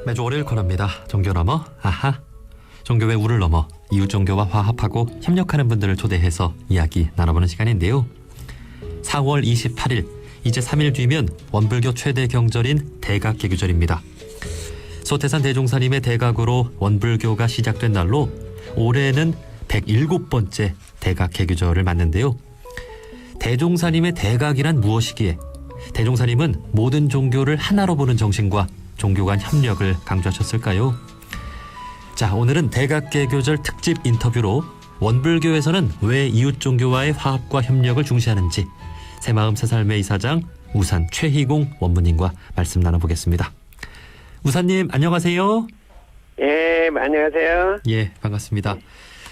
매주 월요일 코너입니다. 종교 넘어 아하. 종교의 우를 넘어 이웃 종교와 화합하고 협력하는 분들을 초대해서 이야기 나눠보는 시간인데요. 4월 28일 이제 3일 뒤면 원불교 최대 경절인 대각개규절입니다. 소태산 대종사님의 대각으로 원불교가 시작된 날로 올해는 107번째 대각개규절을 맞는데요. 대종사님의 대각이란 무엇이기에 대종사님은 모든 종교를 하나로 보는 정신과 종교 간 협력을 강조하셨을까요? 자, 오늘은 대각개교절 특집 인터뷰로 원불교에서는 왜 이웃 종교와의 화합과 협력을 중시하는지 새마음 새삶의 이사장 우산 최희공 원무님과 말씀 나눠보겠습니다. 우산님 안녕하세요. 예, 안녕하세요. 예, 반갑습니다.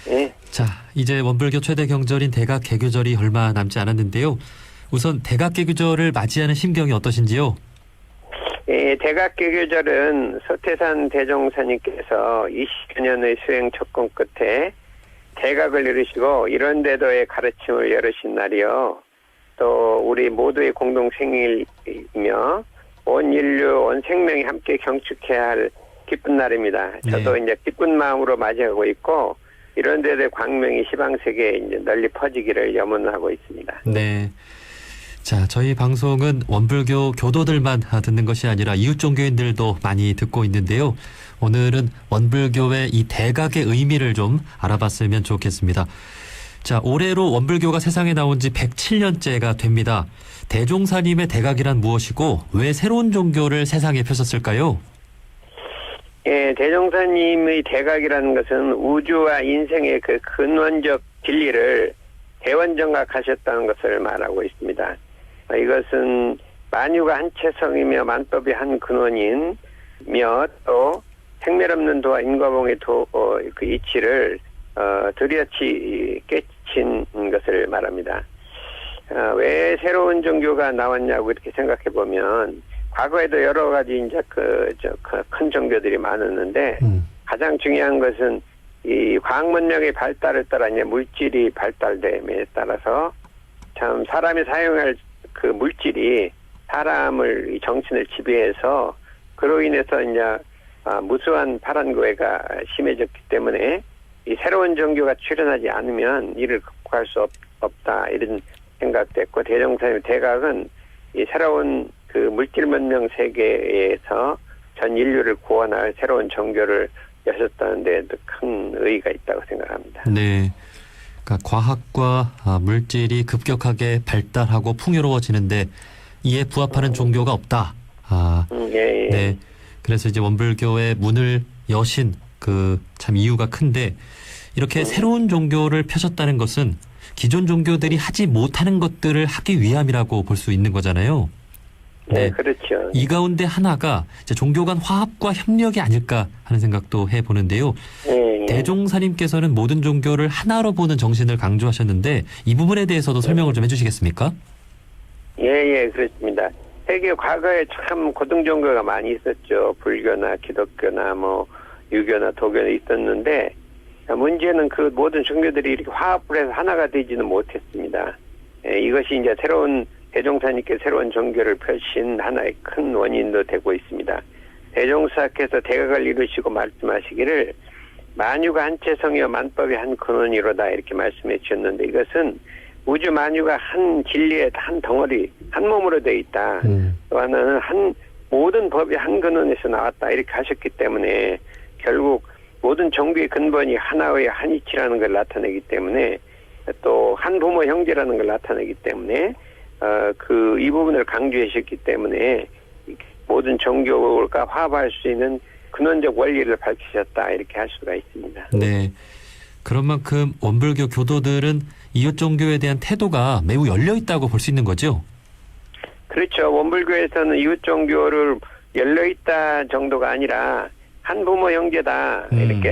예. 자, 이제 원불교 최대 경절인 대각개교절이 얼마 남지 않았는데요. 우선 대각개교절을 맞이하는 심경이 어떠신지요? 예, 대각개교절은 소태산 대종사님께서 20여 년의 수행 촉공 끝에 대각을 이루시고 이런데도의 가르침을 열으신 날이요. 또 우리 모두의 공동 생일이며 온 인류, 온 생명이 함께 경축해야 할 기쁜 날입니다. 저도 이제 기쁜 마음으로 맞이하고 있고 이런데도의 광명이 시방세계에 이제 널리 퍼지기를 염원하고 있습니다. 네. 자, 저희 방송은 원불교 교도들만 듣는 것이 아니라 이웃 종교인들도 많이 듣고 있는데요. 오늘은 원불교의 이 대각의 의미를 좀 알아봤으면 좋겠습니다. 자, 올해로 원불교가 세상에 나온 지 107년째가 됩니다. 대종사님의 대각이란 무엇이고 왜 새로운 종교를 세상에 펴셨을까요? 예, 대종사님의 대각이라는 것은 우주와 인생의 그 근원적 진리를 대원정각하셨다는 것을 말하고 있습니다. 이것은 만유가 한체성이며 만법이 한 근원이며 또 생멸 없는 도와 인과봉의 그 이치를 뚜렷이 깨친 것을 말합니다. 왜 새로운 종교가 나왔냐고 이렇게 생각해 보면 과거에도 여러 가지 이제 큰 종교들이 많았는데 가장 중요한 것은 이 과학 문명의 발달을 따라 이제 물질이 발달됨에 따라서 참 사람이 사용할 그 물질이 사람을 정신을 지배해서 그로 인해서 이제 무수한 파란고해가 심해졌기 때문에 이 새로운 종교가 출현하지 않으면 이를 극복할 수 없다 이런 생각됐고 대종사님의 대각은 이 새로운 그 물질 문명 세계에서 전 인류를 구원할 새로운 종교를 여셨다는 데 큰 의의가 있다고 생각합니다. 네. 그러니까 과학과 물질이 급격하게 발달하고 풍요로워지는데 이에 부합하는 종교가 없다. 예. 네. 그래서 이제 원불교의 문을 여신 그 참 이유가 큰데 이렇게 새로운 종교를 펴셨다는 것은 기존 종교들이 하지 못하는 것들을 하기 위함이라고 볼 수 있는 거잖아요. 네, 그렇죠. 이 가운데 하나가 이제 종교 간 화합과 협력이 아닐까 하는 생각도 해보는데요. 예. 대종사님께서는 모든 종교를 하나로 보는 정신을 강조하셨는데 이 부분에 대해서도 설명을 좀 해주시겠습니까? 예, 그렇습니다. 세계 과거에 참 고등 종교가 많이 있었죠. 불교나 기독교나 뭐 유교나 도교나 있었는데 문제는 그 모든 종교들이 이렇게 화합을 해서 하나가 되지는 못했습니다. 이것이 이제 새로운 대종사님께 새로운 종교를 펼친 하나의 큰 원인도 되고 있습니다. 대종사께서 대각을 이루시고 말씀하시기를 만유가 한체성이요 만법이 한 근원이로다 이렇게 말씀해 주셨는데 이것은 우주 만유가 한 진리의 한 덩어리 한 몸으로 되어 있다. 또 하나는 모든 법이 한 근원에서 나왔다 이렇게 하셨기 때문에 결국 모든 종교의 근본이 하나의 한 이치라는 걸 나타내기 때문에 또 한 부모 형제라는 걸 나타내기 때문에 이 부분을 강조해 주셨기 때문에 모든 종교가 화합할 수 있는 근원적 원리를 밝히셨다 이렇게 할 수가 있습니다. 네. 그런 만큼 원불교 교도들은 이웃 종교에 대한 태도가 매우 열려 있다고 볼 수 있는 거죠? 그렇죠. 원불교에서는 이웃 종교를 열려 있다 정도가 아니라 한 부모 형제다 이렇게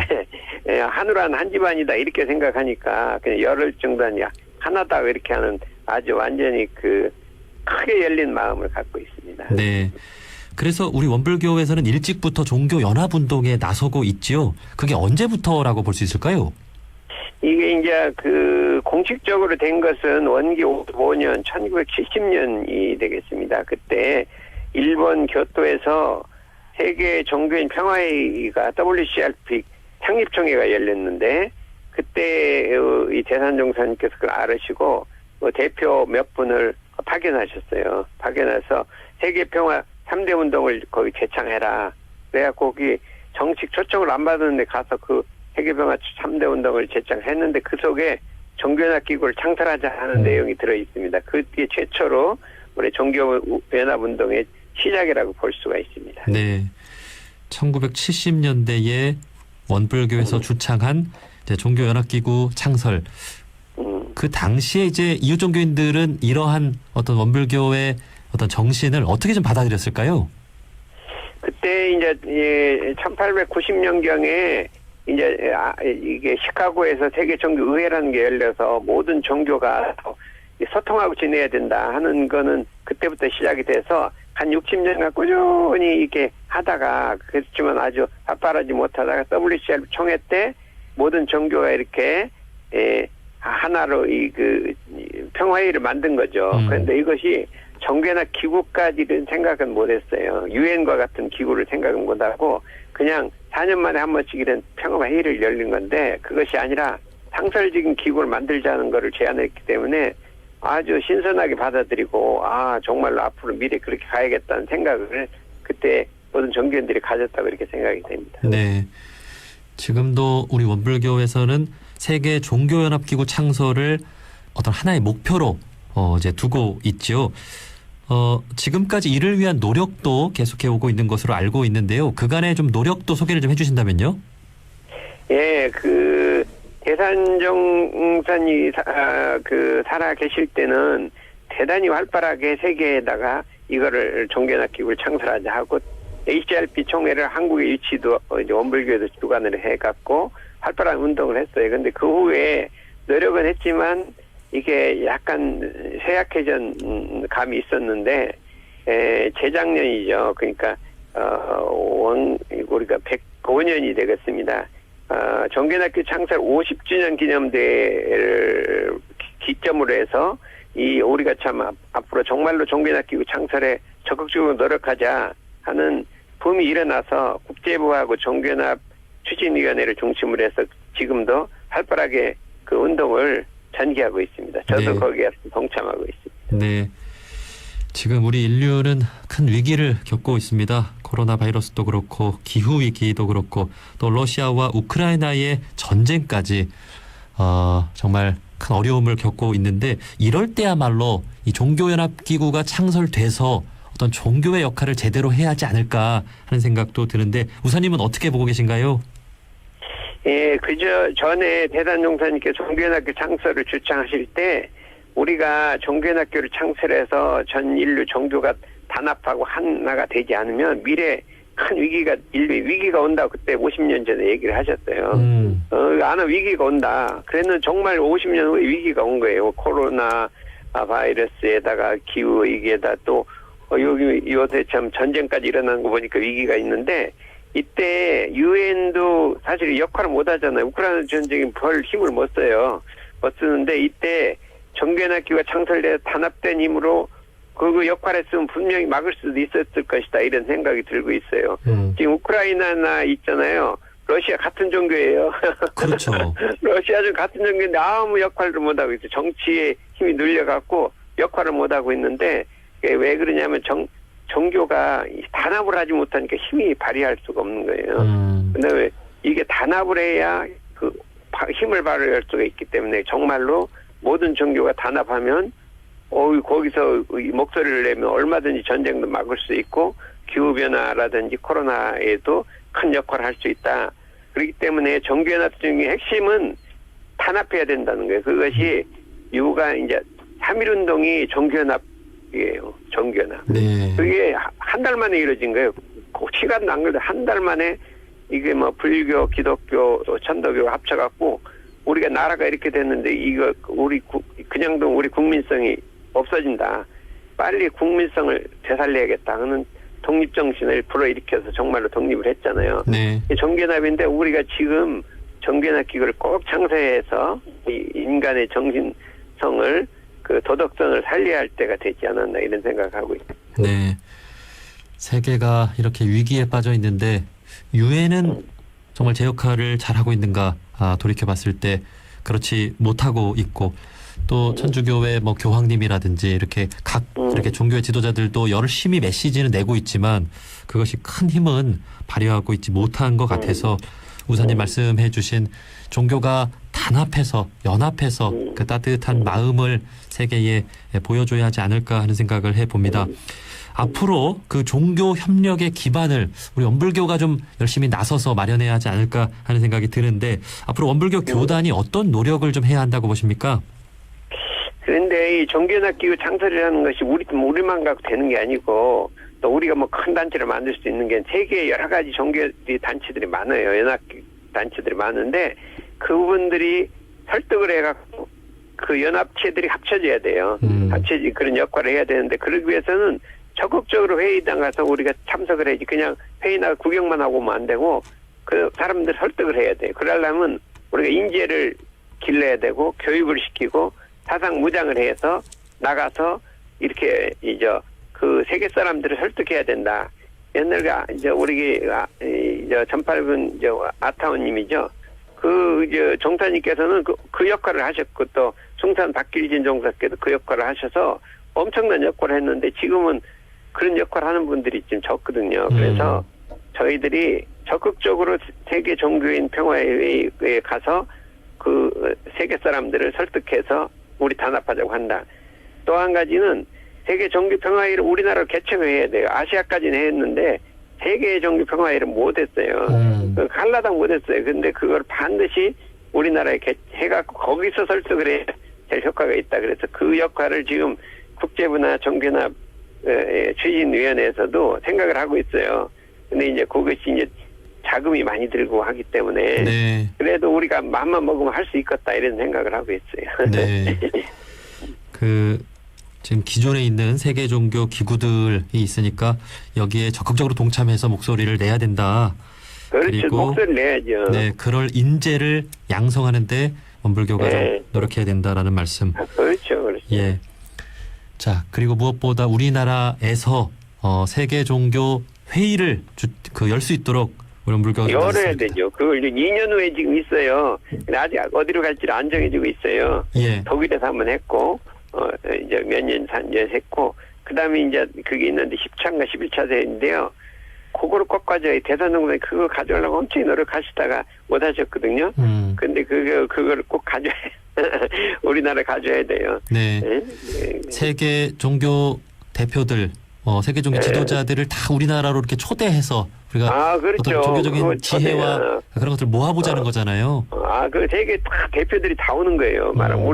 하늘한 한 집안이다 이렇게 생각하니까 그냥 열흘 정도 아니야 하나다 이렇게 하는 아주 완전히 그 크게 열린 마음을 갖고 있습니다. 네. 그래서 우리 원불교에서는 일찍부터 종교 연합운동에 나서고 있지요. 그게 언제부터라고 볼 수 있을까요? 이게 이제 그 공식적으로 된 것은 원기 55년 1970년이 되겠습니다. 그때 일본 교토에서 세계 종교인 평화회의가 WCRP 창립총회가 열렸는데 그때 이 대산종사님께서 그걸 알으시고 대표 몇 분을 파견하셨어요. 파견해서 세계평화 3대 운동을 거기 제창해라. 그래갖고 거기 정식 초청을 안 받았는데 가서 그 세계평화 3대 운동을 제창했는데 그 속에 종교연합기구를 창설하자 하는 내용이 들어있습니다. 그게 최초로 우리 종교연합운동의 시작이라고 볼 수가 있습니다. 네, 1970년대에 원불교에서 주창한 이제 종교연합기구 창설. 그 당시에 이제 이웃종교인들은 이러한 어떤 원불교의 어떤 정신을 어떻게 좀 받아들였을까요? 그때 이제 1890년경에 이제 이게 시카고에서 세계 종교 의회라는 게 열려서 모든 종교가 소통하고 지내야 된다 하는 거는 그때부터 시작이 돼서 한 60년간 꾸준히 이렇게 하다가 그렇지만 아주 바빠하지 못하다가 WCR 총회 때 모든 종교가 이렇게 하나로 그 평화회의를 만든 거죠. 그런데 이것이 종교나 기구까지는 생각은 못했어요. 유엔과 같은 기구를 생각은 못하고 그냥 4년 만에 한 번씩 이런 평화회의를 열린 건데 그것이 아니라 상설적인 기구를 만들자는 거를 제안했기 때문에 아주 신선하게 받아들이고 정말로 앞으로 미래 그렇게 가야겠다는 생각을 그때 모든 종교인들이 가졌다고 이렇게 생각이 됩니다. 네, 지금도 우리 원불교에서는 세계 종교연합기구 창설을 어떤 하나의 목표로 이제 두고 있죠. 지금까지 이를 위한 노력도 계속해 오고 있는 것으로 알고 있는데요. 그간의 좀 노력도 소개를 좀 해주신다면요. 예, 그 대산종사님 살아 계실 때는 대단히 활발하게 세계에다가 이거를 종교연합기구를 창설하자 하고 HRP 총회를 한국의 유치도 이제 원불교에도 주관을 해갖고 활발한 운동을 했어요. 근데 그 후에 노력은 했지만 이게 약간 쇠약해진 감이 있었는데 재작년이죠. 그러니까 우리가 105년이 되겠습니다. 종교연합기구 창설 50주년 기념대회를 기점으로 해서 우리가 참 앞으로 정말로 종교연합기구 창설에 적극적으로 노력하자 하는 붐이 일어나서 국제부하고 종교연합 추진위원회를 중심으로 해서 지금도 활발하게 그 운동을 전개하고 있습니다. 저도 네. 거기에 동참하고 있습니다. 네, 지금 우리 인류는 큰 위기를 겪고 있습니다. 코로나 바이러스도 그렇고 기후 위기도 그렇고 또 러시아와 우크라이나의 전쟁까지 정말 큰 어려움을 겪고 있는데 이럴 때야말로 이 종교연합기구가 창설돼서 어떤 종교의 역할을 제대로 해야 하지 않을까 하는 생각도 드는데 우사님은 어떻게 보고 계신가요? 예, 그저 전에 대산종사님께 종교연합교 창설을 주창하실 때 우리가 종교연합교를 창설해서 전 인류 종교가 단합하고 하나가 되지 않으면 미래 큰 위기가 인류의 위기가 온다고 그때 50년 전에 얘기를 하셨어요. 아마 위기가 온다. 그랬는 정말 50년 후에 위기가 온 거예요. 코로나 바이러스에다가 기후 위기에다 또 여기 요새 참 전쟁까지 일어나는 거 보니까 위기가 있는데 이때 유엔도 사실 역할을 못 하잖아요. 우크라이나 전쟁이 별 힘을 못 써요. 못 쓰는데 이때 종교연합기구가 창설돼서 단합된 힘으로 그 역할을 했으면 분명히 막을 수도 있었을 것이다 이런 생각이 들고 있어요. 지금 우크라이나나 있잖아요. 러시아 같은 종교예요. 그렇죠. 러시아도 같은 종교인데 아무 역할을 못하고 있어요. 정치에 힘이 눌려갖고 역할을 못하고 있는데 왜 그러냐면 종교가 단합을 하지 못하니까 힘이 발휘할 수가 없는 거예요. 근데 이게 단합을 해야 그 힘을 발휘할 수가 있기 때문에 정말로 모든 종교가 단합하면 거기서 목소리를 내면 얼마든지 전쟁도 막을 수 있고 기후변화라든지 코로나에도 큰 역할을 할 수 있다. 그렇기 때문에 종교연합 중의 핵심은 단합해야 된다는 거예요. 그것이 이유가 이제 3.1운동이 종교연합이에요. 종교연합. 네. 그게 한 달 만에 이루어진 거예요. 시간도 안 걸려 한 달 만에 이게 뭐 불교, 기독교, 천도교가 합쳐갖고 우리가 나라가 이렇게 됐는데 이거 그냥도 우리 국민성이 없어진다. 빨리 국민성을 되살려야겠다 하는 독립정신을 불어일으켜서 정말로 독립을 했잖아요. 네. 종교연합인데 우리가 지금 종교연합 기구를 꼭 창설해서 이 인간의 정신성을 그 도덕성을 살려야 할 때가 되지 않았나 이런 생각을 하고 있습니다. 네. 세계가 이렇게 위기에 빠져 있는데 유엔은 정말 제 역할을 잘하고 있는가 돌이켜봤을 때 그렇지 못하고 있고 또 천주교회 뭐 교황님이라든지 이렇게 각 이렇게 종교의 지도자들도 열심히 메시지는 내고 있지만 그것이 큰 힘은 발휘하고 있지 못한 것 같아서 우사님 말씀해 주신 종교가 단합해서 연합해서 그 따뜻한 마음을 세계에 보여줘야 하지 않을까 하는 생각을 해봅니다. 앞으로 그 종교 협력의 기반을 우리 원불교가 좀 열심히 나서서 마련해야 하지 않을까 하는 생각이 드는데 앞으로 원불교 교단이 어떤 노력을 좀 해야 한다고 보십니까? 그런데 이 종교연합기구 창설이라는 것이 우리만 갖고 되는 게 아니고 또 우리가 뭐 큰 단체를 만들 수 있는 게 세계에 여러 가지 종교 단체들이 많아요. 연합 단체들이 많은데 그분들이 설득을 해갖고 그 연합체들이 합쳐져야 돼요. 합쳐지 그런 역할을 해야 되는데 그러기 위해서는 적극적으로 회의당 가서 우리가 참석을 해야지 그냥 회의나 구경만 하고 오면 안 되고 그 사람들 설득을 해야 돼요. 그러려면 우리가 인재를 길러야 되고 교육을 시키고 사상 무장을 해서 나가서 이렇게 이제 그 세계 사람들을 설득해야 된다. 옛날에 이제 우리 이제 전팔군 이제 아타원님이죠. 그 이제 종사님께서는 그 역할을 하셨고 또 숭산 박길진 종사께도 그 역할을 하셔서 엄청난 역할을 했는데 지금은 그런 역할을 하는 분들이 좀 적거든요. 그래서 저희들이 적극적으로 세계 종교인 평화회의에 가서 그 세계 사람들을 설득해서 우리 단합하자고 한다. 또 한 가지는 세계 종교 평화회의를 우리나라로 개최해야 돼요. 아시아까지는 했는데 세계 종교 평화회의를 못했어요. 한라당 못했어요. 근데 그걸 반드시 우리나라에 해갖고 거기서 설득을 해야 될 효과가 있다. 그래서 그 역할을 지금 국제부나 종교연합 추진위원회에서도 생각을 하고 있어요. 근데 이제 그것이 이제 자금이 많이 들고 하기 때문에 네. 그래도 우리가 마음만 먹으면 할 수 있겠다 이런 생각을 하고 있어요. 네. 지금 기존에 있는 세계 종교 기구들이 있으니까 여기에 적극적으로 동참해서 목소리를 내야 된다. 그렇죠. 그리고 목소리를 내야죠. 네, 그럴 인재를 양성하는데 원불교가 네. 좀 노력해야 된다라는 말씀. 그렇죠, 그렇죠. 예. 자, 그리고 무엇보다 우리나라에서 세계 종교 회의를 열 수 있도록 우리 원불교가 열어야 되죠. 그걸 2년 후에 지금 있어요. 근데 아직 어디로 갈지를 안 정해지고 있어요. 예. 독일에서 한번 했고, 이제 몇 년, 3년 했고, 그 다음에 이제 그게 있는데 10차인가 11차 대회인데요. 그거를 꼭 가져야 대선정부에 그거 가져오려고 엄청 노력하시다가 못 하셨거든요. 근데 그거를 꼭 가져야, 우리나라 가져야 돼요. 네. 네? 세계 종교 대표들, 세계 종교 지도자들을 다 우리나라로 이렇게 초대해서 우리가 그렇죠. 어떤 종교적인 지혜와 그런 것들 모아보자는 거잖아요. 그 세계 다 대표들이 다 오는 거예요. 말하면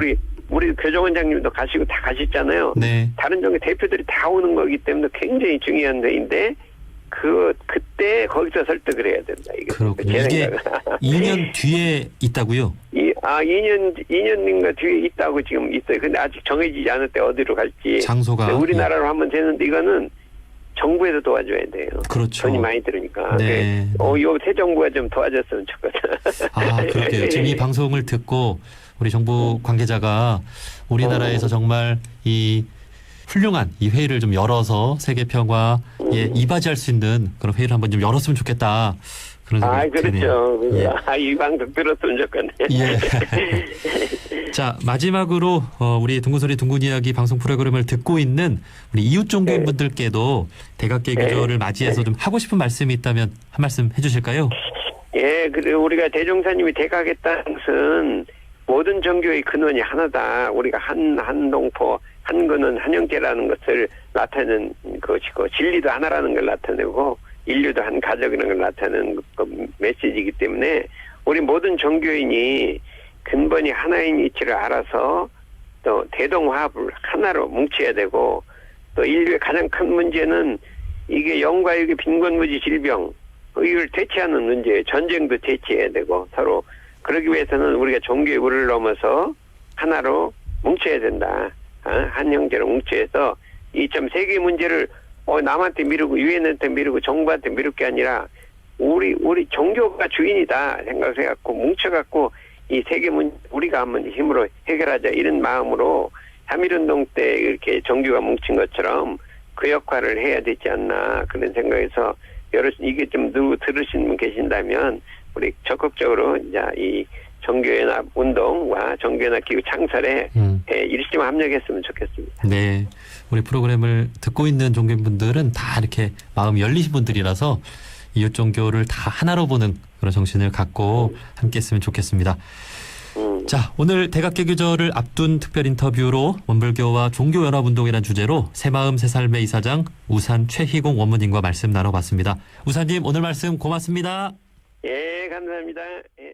우리 교정원장님도 가시고 다 가셨잖아요. 네. 다른 종교 대표들이 다 오는 거기 때문에 굉장히 중요한 데인데 그때 거기서 설득을 해야 된다. 그렇군요. 이게 2년 뒤에 있다고요? 2년인가 뒤에 있다고 지금 있어요. 근데 아직 정해지지 않을 때 어디로 갈지. 장소가. 우리나라로 하면 되는데 이거는 정부에서 도와줘야 돼요. 그렇죠. 돈이 많이 들으니까. 네. 요 새 정부가 좀 도와줬으면 좋겠다. 그러게요. 지금 이 방송을 듣고 우리 정부 관계자가 우리나라에서 정말 이 훌륭한 이 회의를 좀 열어서 세계 평화에 이바지할 수 있는 그런 회의를 한번 좀 열었으면 좋겠다. 그런 생각이 드네요. 그렇죠. 예. 이 방송 들었으면 좋겠네. 예. 자, 마지막으로 우리 둥근소리 둥근 이야기 방송 프로그램을 듣고 있는 우리 이웃 종교인 분들께도 대각계 규조를 맞이해서 좀 하고 싶은 말씀이 있다면 한 말씀 해주실까요? 예, 그리고 우리가 대종사님이 대각했다는 것은 모든 종교의 근원이 하나다. 우리가 한동포, 한근원, 한형제라는 것을 나타내는 것이고 진리도 하나라는 걸 나타내고 인류도 한 가족이라는 걸 나타내는 메시지이기 때문에 우리 모든 종교인이 근본이 하나인 이치를 알아서 또 대동화합을 하나로 뭉쳐야 되고 또 인류의 가장 큰 문제는 이게 영과 육의 빈곤무지 질병 이걸 대체하는 문제예요. 전쟁도 대체해야 되고 서로 그러기 위해서는 우리가 종교의 우를 넘어서 하나로 뭉쳐야 된다. 한 형제로 뭉쳐서 이 참 세계 문제를 남한테 미루고 유엔한테 미루고 정부한테 미룰 게 아니라 우리 종교가 주인이다 생각을 해갖고 뭉쳐갖고 이 세계 문제 우리가 한번 힘으로 해결하자 이런 마음으로 3.1운동 때 이렇게 종교가 뭉친 것처럼 그 역할을 해야 되지 않나 그런 생각에서 이게 좀 누구 들으시는 분 계신다면 우리 적극적으로 이제 이 정교연합 운동과 정교연합 기구 창설에 일심 합력했으면 좋겠습니다. 네, 우리 프로그램을 듣고 있는 종교인분들은 다 이렇게 마음이 열리신 분들이라서 이웃 종교를 다 하나로 보는 그런 정신을 갖고 함께했으면 좋겠습니다. 자, 오늘 대각개교절을 앞둔 특별 인터뷰로 원불교와 종교연합운동이라는 주제로 새마음 새삶의 이사장 우산 최희공 원무님과 말씀 나눠봤습니다. 우사님 오늘 말씀 고맙습니다. 예, 감사합니다. 예.